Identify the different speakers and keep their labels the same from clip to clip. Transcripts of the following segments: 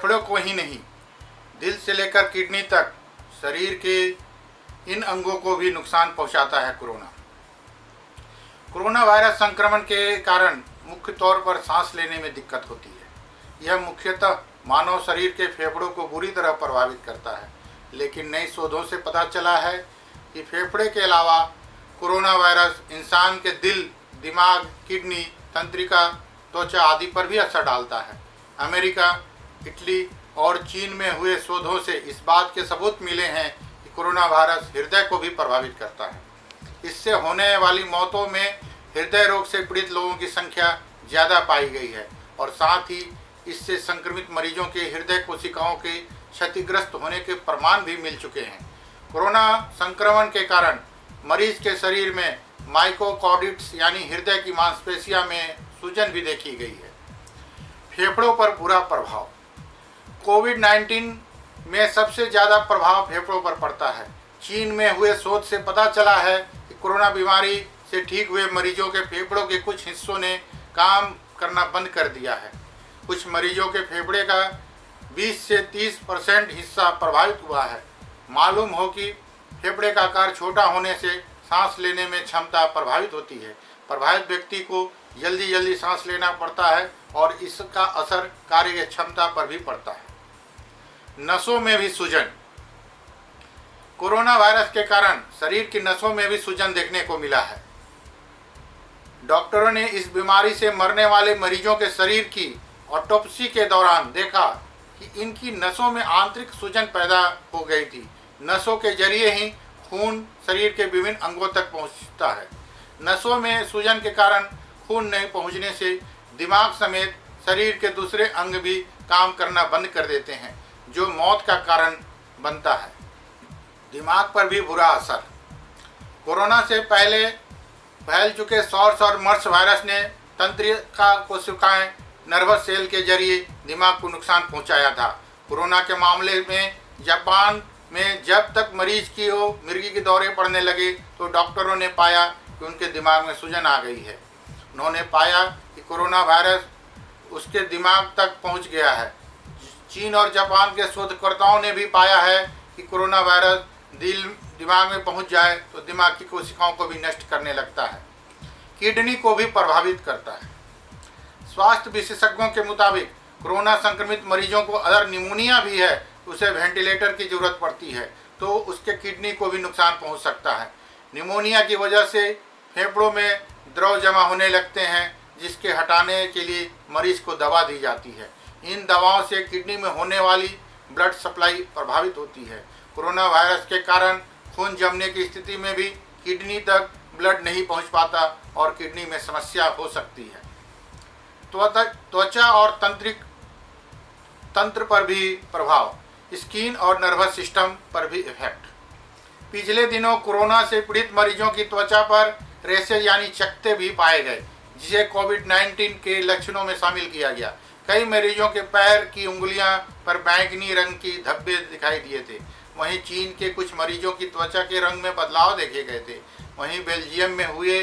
Speaker 1: फेफड़ों को ही नहीं, दिल से लेकर किडनी तक शरीर के इन अंगों को भी नुकसान पहुंचाता है कोरोना वायरस संक्रमण के कारण मुख्य तौर पर सांस लेने में दिक्कत होती है। यह मुख्यतः मानव शरीर के फेफड़ों को बुरी तरह प्रभावित करता है, लेकिन नई शोधों से पता चला है कि फेफड़े के अलावा कोरोना वायरस इंसान के दिल, दिमाग, किडनी, तंत्रिका, त्वचा आदि पर भी असर डालता है। अमेरिका, इटली और चीन में हुए शोधों से इस बात के सबूत मिले हैं कि कोरोना वायरस हृदय को भी प्रभावित करता है। इससे होने वाली मौतों में हृदय रोग से पीड़ित लोगों की संख्या ज़्यादा पाई गई है और साथ ही इससे संक्रमित मरीजों के हृदय कोशिकाओं के क्षतिग्रस्त होने के प्रमाण भी मिल चुके हैं। कोरोना संक्रमण के कारण मरीज के शरीर में माइकोकार्डिट्स यानी हृदय की मांसपेशियों में सूजन भी देखी गई है। फेफड़ों पर बुरा प्रभाव। कोविड-19 में सबसे ज़्यादा प्रभाव फेफड़ों पर पड़ता है। चीन में हुए शोध से पता चला है कि कोरोना बीमारी से ठीक हुए मरीजों के फेफड़ों के कुछ हिस्सों ने काम करना बंद कर दिया है। कुछ मरीजों के फेफड़े का 20 से 30% हिस्सा प्रभावित हुआ है। मालूम हो कि फेफड़े का आकार छोटा होने से सांस लेने में क्षमता प्रभावित होती है। प्रभावित व्यक्ति को जल्दी सांस लेना पड़ता है और इसका असर कार्य क्षमता पर भी पड़ता है। नसों में भी सूजन। कोरोना वायरस के कारण शरीर की नसों में भी सूजन देखने को मिला है। डॉक्टरों ने इस बीमारी से मरने वाले मरीजों के शरीर की ऑटोप्सी के दौरान देखा कि इनकी नसों में आंतरिक सूजन पैदा हो गई थी। नसों के जरिए ही खून शरीर के विभिन्न अंगों तक पहुंचता है। नसों में सूजन के कारण खून नहीं पहुंचने से दिमाग समेत शरीर के दूसरे अंग भी काम करना बंद कर देते हैं, जो मौत का कारण बनता है। दिमाग पर भी बुरा असर। कोरोना से पहले फैल चुके सॉर्स और मर्स वायरस ने तंत्रिका कोशिकाएं नर्वस सेल के जरिए दिमाग को नुकसान पहुंचाया था। कोरोना के मामले में जापान में जब तक मरीज की मिर्गी के दौरे पड़ने लगे तो डॉक्टरों ने पाया कि उनके दिमाग में सूजन आ गई है। उन्होंने पाया कि कोरोना वायरस उसके दिमाग तक पहुंच गया है। चीन और जापान के शोधकर्ताओं ने भी पाया है कि कोरोना वायरस दिमाग में पहुंच जाए तो दिमाग की कोशिकाओं को भी नष्ट करने लगता है। किडनी को भी प्रभावित करता है। स्वास्थ्य विशेषज्ञों के मुताबिक कोरोना संक्रमित मरीजों को अगर निमोनिया भी है, उसे वेंटिलेटर की जरूरत पड़ती है तो उसके किडनी को भी नुकसान पहुंच सकता है। निमोनिया की वजह से फेफड़ों में द्रव जमा होने लगते हैं, जिसके हटाने के लिए मरीज को दवा दी जाती है। इन दवाओं से किडनी में होने वाली ब्लड सप्लाई प्रभावित होती है। कोरोना वायरस के कारण खून जमने की स्थिति में भी किडनी तक ब्लड नहीं पहुंच पाता और किडनी में समस्या हो सकती है। त्वचा और तंत्र पर भी प्रभाव। स्किन और नर्वस सिस्टम पर भी इफेक्ट। पिछले दिनों कोरोना से पीड़ित मरीजों की त्वचा पर रेशेज यानी चकत्ते भी पाए गए, जिसे कोविड-19 के लक्षणों में शामिल किया गया। कई मरीजों के पैर की उंगलियां पर बैंगनी रंग की धब्बे दिखाई दिए थे। वहीं चीन के कुछ मरीजों की त्वचा के रंग में बदलाव देखे गए थे। वहीं बेल्जियम में हुए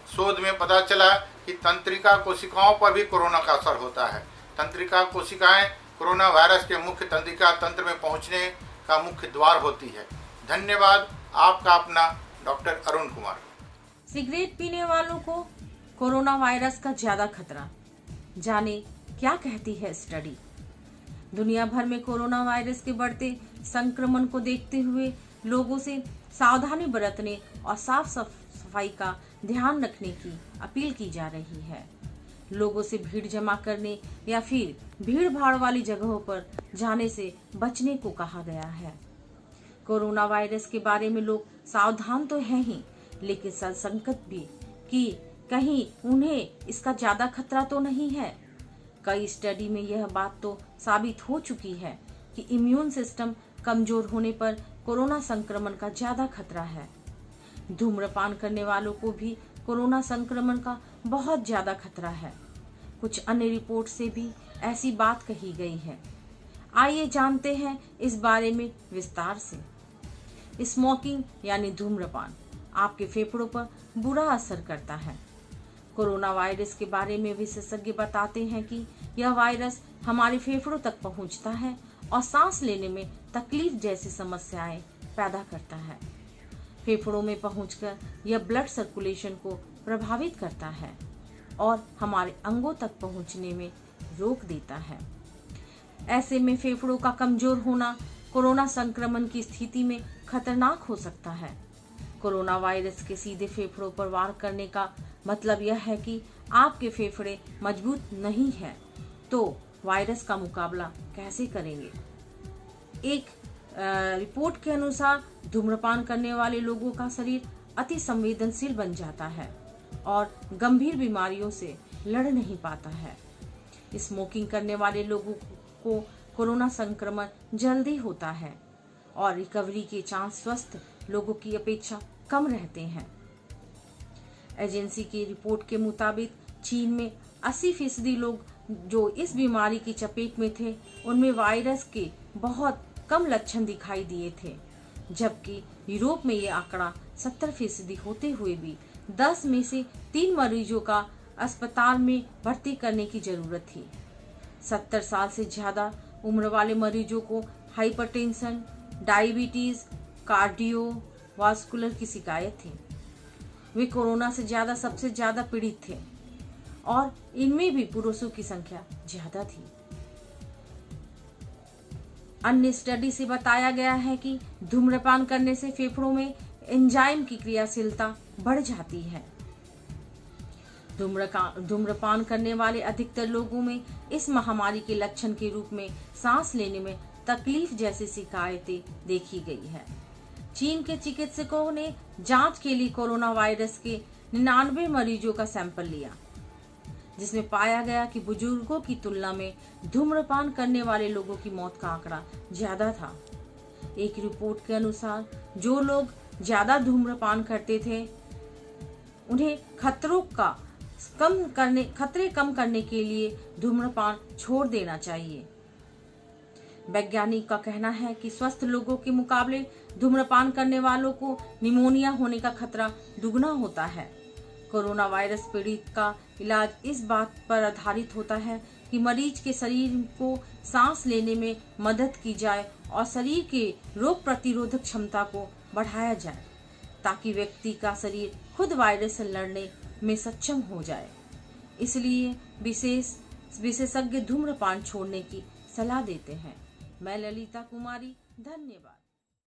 Speaker 1: शोध में पता चला कि तंत्रिका कोशिकाओं पर भी कोरोना का असर होता है। तंत्रिका कोशिकाएं कोरोना वायरस के मुख्य तंत्रिका तंत्र में पहुंचने का मुख्य द्वार होती है। धन्यवाद। आपका अपना डॉक्टर अरुण कुमार।
Speaker 2: सिगरेट पीने वालों को कोरोना वायरस का ज्यादा खतरा। जाने क्या कहती है स्टडी। दुनिया भर में कोरोना वायरस के बढ़ते संक्रमण को देखते हुए लोगों से सावधानी बरतने और साफ सफाई का ध्यान रखने की अपील की जा रही है। लोगों से भीड़ जमा करने या फिर भीड़ भाड़ वाली जगहों पर जाने से बचने को कहा गया है। कोरोना वायरस के बारे में लोग सावधान तो हैं ही, लेकिन संकट भी कि कहीं उन्हें इसका ज्यादा खतरा तो नहीं है। कई स्टडी में यह बात तो साबित हो चुकी है कि इम्यून सिस्टम कमजोर होने पर कोरोना संक्रमण का ज्यादा खतरा है। धूम्रपान करने वालों को भी कोरोना संक्रमण का बहुत ज्यादा खतरा है। कुछ अन्य रिपोर्ट से भी ऐसी बात कही गई है। आइए जानते हैं इस बारे में विस्तार से। स्मोकिंग यानी धूम्रपान आपके फेफड़ों पर बुरा असर करता है। कोरोना वायरस के बारे में विशेषज्ञ बताते हैं कि यह वायरस हमारे फेफड़ों तक पहुंचता है और सांस लेने में तकलीफ जैसी समस्याएं पैदा करता है। फेफड़ों में पहुंचकर यह ब्लड सर्कुलेशन को प्रभावित करता है और हमारे अंगों तक पहुंचने में रोक देता है। ऐसे में फेफड़ों का कमजोर होना कोरोना संक्रमण की स्थिति में खतरनाक हो सकता है। कोरोना वायरस के सीधे फेफड़ों पर वार करने का मतलब यह है कि आपके फेफड़े मजबूत नहीं हैं, तो वायरस का मुकाबला कैसे करेंगे? एक रिपोर्ट के अनुसार धूम्रपान करने वाले लोगों का शरीर अति संवेदनशील बन जाता है और गंभीर बीमारियों से लड़ नहीं पाता है। स्मोकिंग करने वाले लोगों को कोरोना संक्रमण जल्दी होता है और रिकवरी के चांस स्वस्थ लोगों की अपेक्षा कम रहते हैं। एजेंसी की रिपोर्ट के मुताबिक चीन में 80% लोग जो इस बीमारी की चपेट में थे, उनमें वायरस के बहुत कम लक्षण दिखाई दिए थे, जबकि यूरोप में ये आंकड़ा 70% होते हुए भी 10 में से 3 मरीजों का अस्पताल में भर्ती करने की जरूरत थी। 70 साल से ज्यादा उम्र वाले मरीजों को हाइपरटेंशन, डायबिटीज, कार्डियोवास्कुलर की शिकायत थी। वे कोरोना से सबसे ज्यादा पीड़ित थे और इनमें भी पुरुषों की संख्या ज्यादा थी। अन्य स्टडी से बताया गया है कि धूम्रपान करने से फेफड़ों में एंजाइम की क्रियाशीलता बढ़ जाती है। धूम्रपान करने वाले अधिकतर लोगों में इस महामारी के लक्षण के रूप में सांस लेने में तकलीफ जैसी शिकायतें देखी गई है। चीन के चिकित्सकों ने जांच के लिए कोरोना वायरस के 99 मरीजों का सैंपल लिया, जिसमें पाया गया कि बुजुर्गों की तुलना में धूम्रपान करने वाले लोगों की मौत का आंकड़ा ज्यादा था। एक रिपोर्ट के अनुसार जो लोग ज्यादा धूम्रपान करते थे, उन्हें खतरे कम करने के लिए धूम्रपान छोड़ देना चाहिए। वैज्ञानिक का कहना है कि स्वस्थ लोगों के मुकाबले धूम्रपान करने वालों को निमोनिया होने का खतरा दुगना होता है। कोरोना वायरस पीड़ित का इलाज इस बात पर आधारित होता है कि मरीज के शरीर को सांस लेने में मदद की जाए और शरीर के रोग प्रतिरोधक क्षमता को बढ़ाया जाए, ताकि व्यक्ति का शरीर खुद वायरस से लड़ने में सक्षम हो जाए। इसलिए विशेषज्ञ धूम्रपान छोड़ने की सलाह देते हैं। मैं ललिता कुमारी, धन्यवाद।